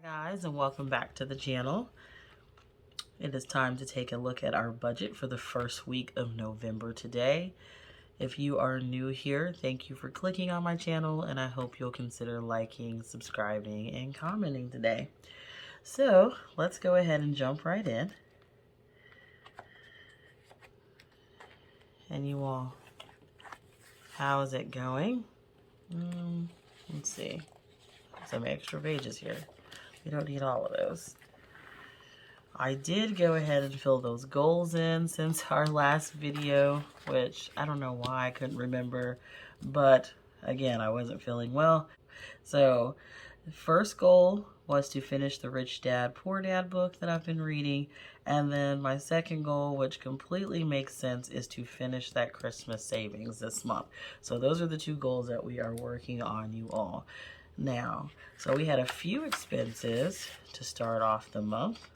Hi guys, and welcome back to the channel. It is time to take a look at our budget for the first week of November today. If you are new here, thank you for clicking on my channel, and I hope you'll consider liking, subscribing, and commenting today. So let's go ahead and jump right in. And you all, how is it going? Let's see, some extra pages here. We don't need all of those. I did go ahead and fill those goals in since our last video, which I don't know why I couldn't remember, but again, I wasn't feeling well. So the first goal was to finish the Rich Dad, Poor Dad book that I've been reading. And then my second goal, which completely makes sense, is to finish that Christmas savings this month. So those are the two goals that we are working on, you all. Now, so we had a few expenses to start off the month.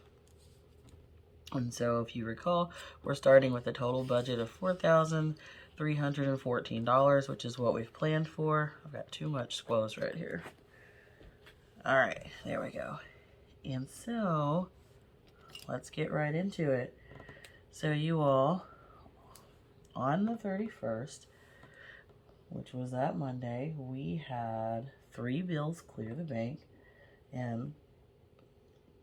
And so if you recall, we're starting with a total budget of $4,314, which is what we've planned for. I've got too much squoze right here. All right, there we go. And so let's get right into it. So you all, on the 31st, which was that Monday, we had 3 bills clear the bank, and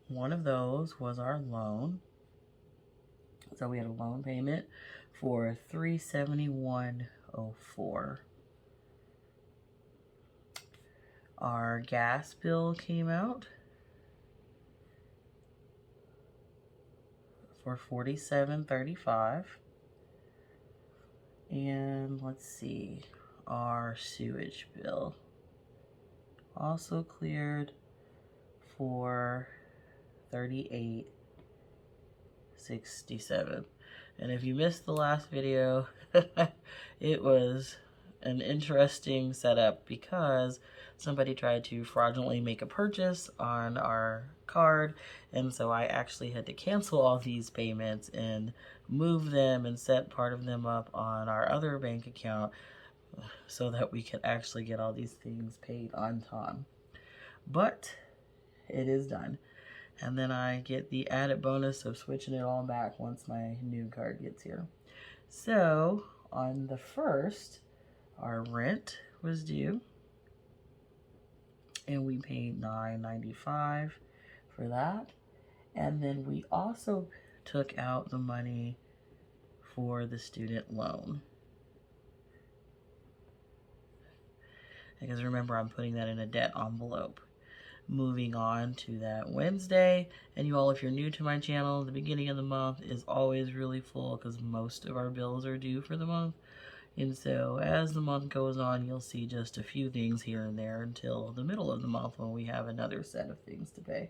one of those was our loan. So we had a loan payment for $371.04. Our gas bill came out for $47.35. And let's see, our sewage bill also cleared for $38.67. And if you missed the last video, it was an interesting setup because somebody tried to fraudulently make a purchase on our card, and so I actually had to cancel all these payments and move them and set part of them up on our other bank account so that we could actually get all these things paid on time. But it is done. And then I get the added bonus of switching it all back once my new card gets here. So on the 1st, our rent was due, and we paid $9.95 for that. And then we also took out the money for the student loan. Because remember, I'm putting that in a debt envelope. Moving on to that Wednesday, and you all, if you're new to my channel, the beginning of the month is always really full because most of our bills are due for the month. And so as the month goes on, you'll see just a few things here and there until the middle of the month when we have another set of things to pay.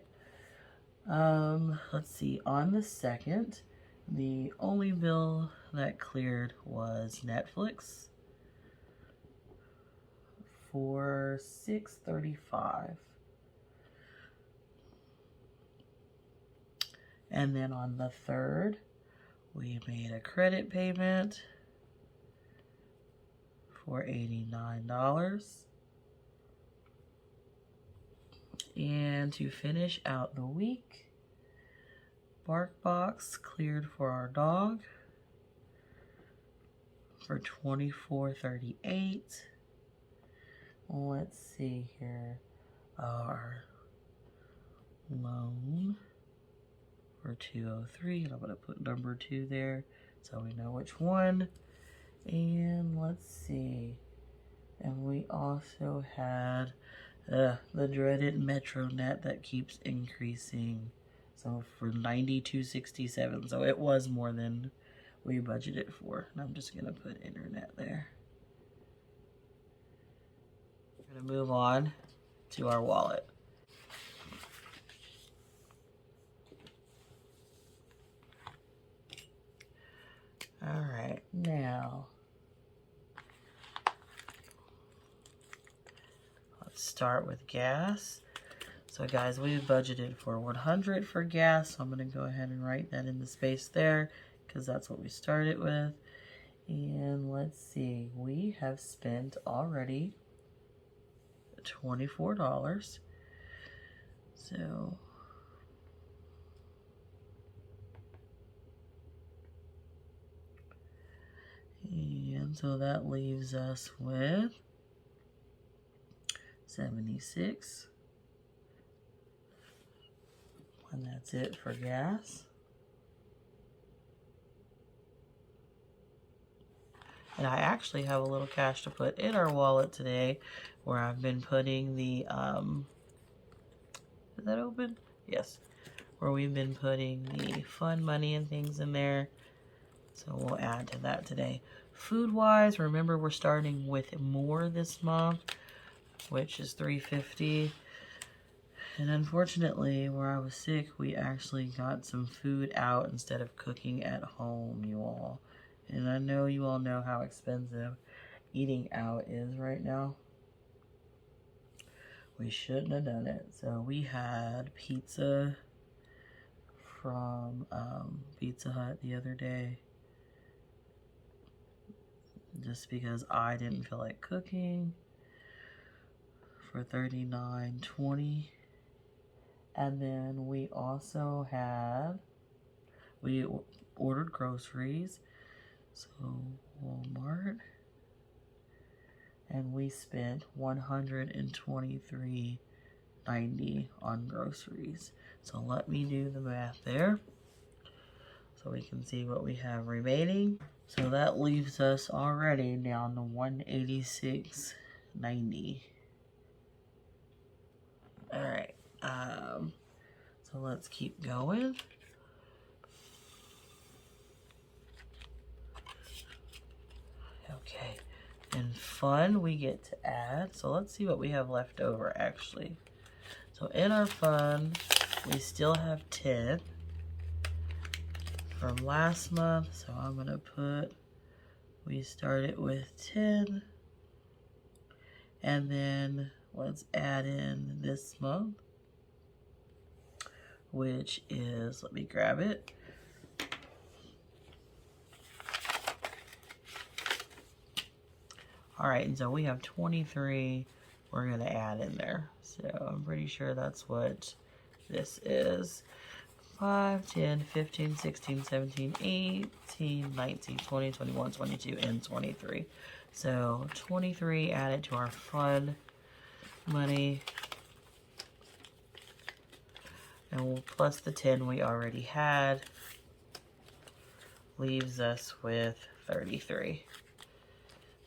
Let's see, on the 2nd, the only bill that cleared was Netflix for $6.35. And then on the 3rd, we made a credit payment for $89. And to finish out the week, BarkBox cleared for our dog for $24.38. Let's see here, our loan for $203, and I'm going to put number 2 there so we know which one. And let's see, and we also had the dreaded MetroNet that keeps increasing, so for $92.67, so it was more than we budgeted for. And I'm just going to put internet there. We're going to move on to our wallet. All right, now let's start with gas. So guys, we budgeted for $100 for gas, so I'm going to go ahead and write that in the space there because that's what we started with. And let's see, we have spent already $24. So and so that leaves us with 76. And that's it for gas. And I actually have a little cash to put in our wallet today where I've been putting the, is that open? Yes. Where we've been putting the fun money and things in there. So we'll add to that today. Food-wise, remember we're starting with more this month, which is $3.50. And unfortunately, where I was sick, we actually got some food out instead of cooking at home, you all. And I know you all know how expensive eating out is right now. We shouldn't have done it. So we had pizza from Pizza Hut the other day. Just because I didn't feel like cooking for $39.20. And then we also had, we ordered groceries, so Walmart, and we spent $123.90 on groceries. So let me do the math there so we can see what we have remaining. So that leaves us already down to $186.90. All right. So let's keep going. Okay, and fun we get to add. So let's see what we have left over actually. So in our fun, we still have 10 from last month. So I'm gonna put, we started with 10. And then let's add in this month, which is, let me grab it. All right, and so we have 23 we're gonna add in there. So I'm pretty sure that's what this is. 5, 10, 15, 16, 17, 18, 19, 20, 21, 22, and 23. So 23 added to our fun money. And we'll plus the 10 we already had. Leaves us with 33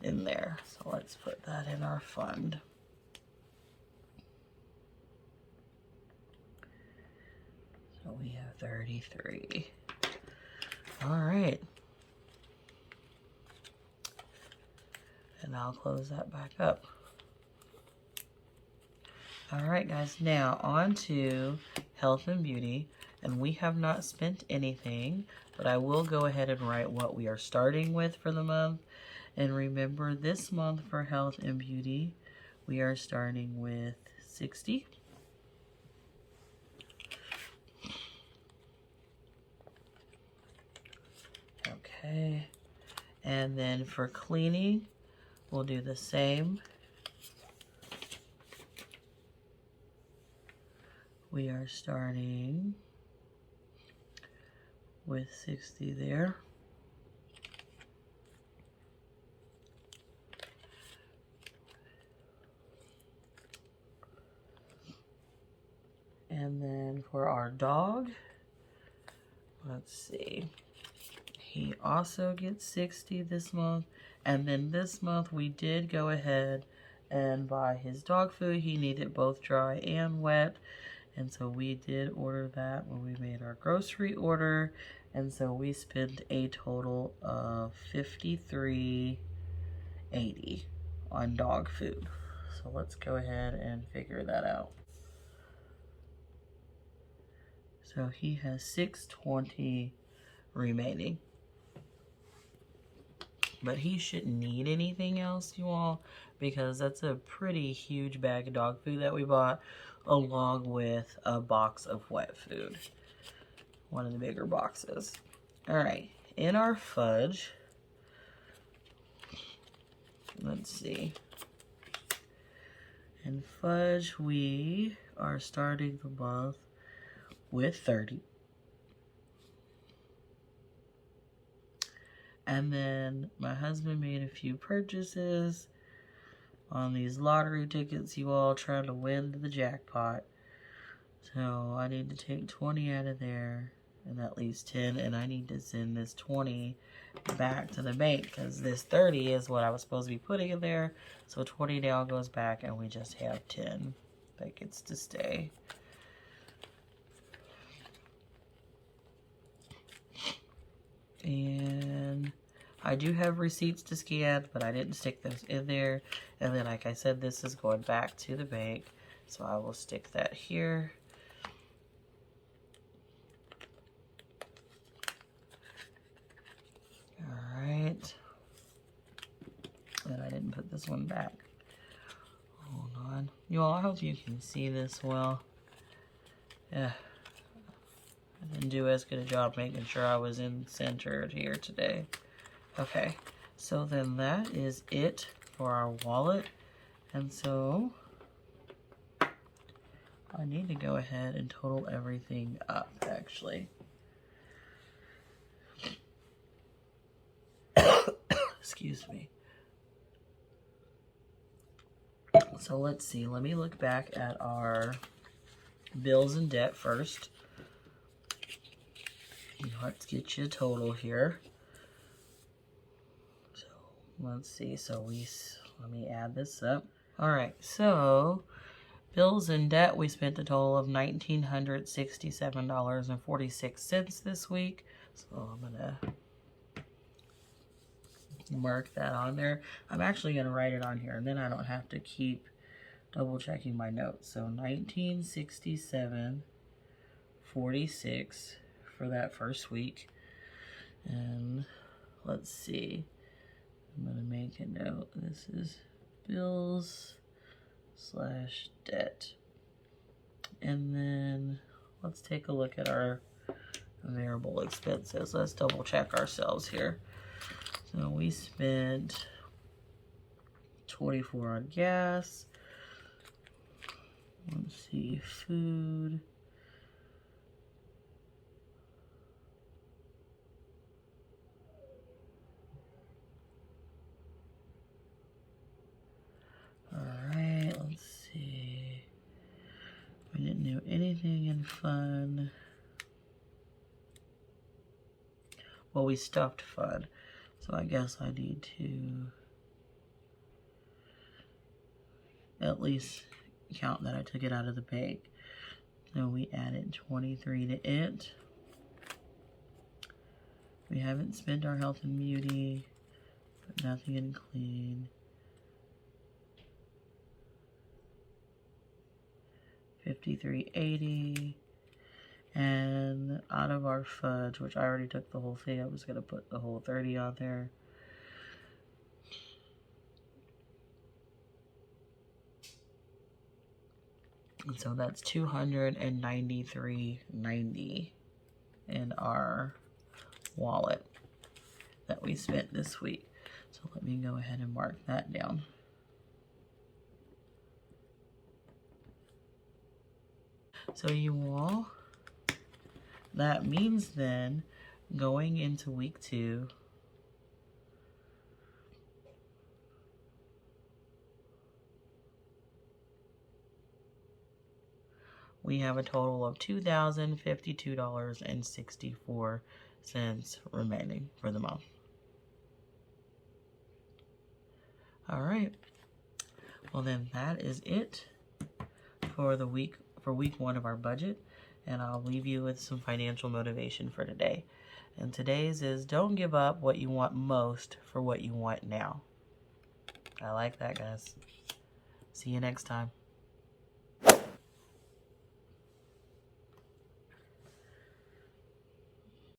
in there. So let's put that in our fund. So we have 33. All right. And I'll close that back up. All right, guys, now on to health and beauty. And we have not spent anything, but I will go ahead and write what we are starting with for the month. And remember, this month for health and beauty, we are starting with 60. Okay, and then for cleaning, we'll do the same. We are starting with 60 there. And then for our dog, let's see. He also gets 60 this month. And then this month we did go ahead and buy his dog food. He needed both dry and wet. And so we did order that when we made our grocery order. And so we spent a total of $53.80 on dog food. So let's go ahead and figure that out. So he has $6.20 remaining. But he shouldn't need anything else, you all, because that's a pretty huge bag of dog food that we bought, along with a box of wet food. One of the bigger boxes. All right, in our fudge, let's see. And fudge, we are starting the month with 30. And then my husband made a few purchases on these lottery tickets you all trying to win the jackpot. So I need to take 20 out of there, and that leaves 10, and I need to send this 20 back to the bank because this 30 is what I was supposed to be putting in there. So 20 now goes back, and we just have 10 that gets to stay. And I do have receipts to scan, but I didn't stick those in there. And then, like I said, this is going back to the bank, so I will stick that here. All right. And I didn't put this one back. Hold on. You all, I hope you can see this well. Yeah. I didn't do as good a job making sure I was centered here today. Okay, so then that is it for our wallet. And so I need to go ahead and total everything up, actually. Excuse me. So let's see. Let me look back at our bills and debt first. Let's get you a total here. So let's see. So let me add this up. All right. So bills and debt, we spent a total of $1,967.46 this week. So I'm gonna mark that on there. I'm actually gonna write it on here, and then I don't have to keep double checking my notes. So $1,967.46 for that first week. And let's see. I'm gonna make a note. This is bills / debt. And then let's take a look at our variable expenses. Let's double check ourselves here. So we spent $24 on gas. Let's see, food. All right, let's see. We didn't do anything in fun. Well, we stuffed fun. So I guess I need to at least count that I took it out of the bank. So we added 23 to it. We haven't spent our health and beauty, but nothing in clean. $53.80. And out of our fudge, which I already took the whole thing, I was gonna put the whole 30 on there. And so that's $293.90 in our wallet that we spent this week. So let me go ahead and mark that down. So you all, that means then going into week 2, we have a total of $2,052.64 remaining for the month. All right. Well, then that is it for the week, for week 1 of our budget. And I'll leave you with some financial motivation for today. And today's is don't give up what you want most for what you want now. I like that, guys. See you next time.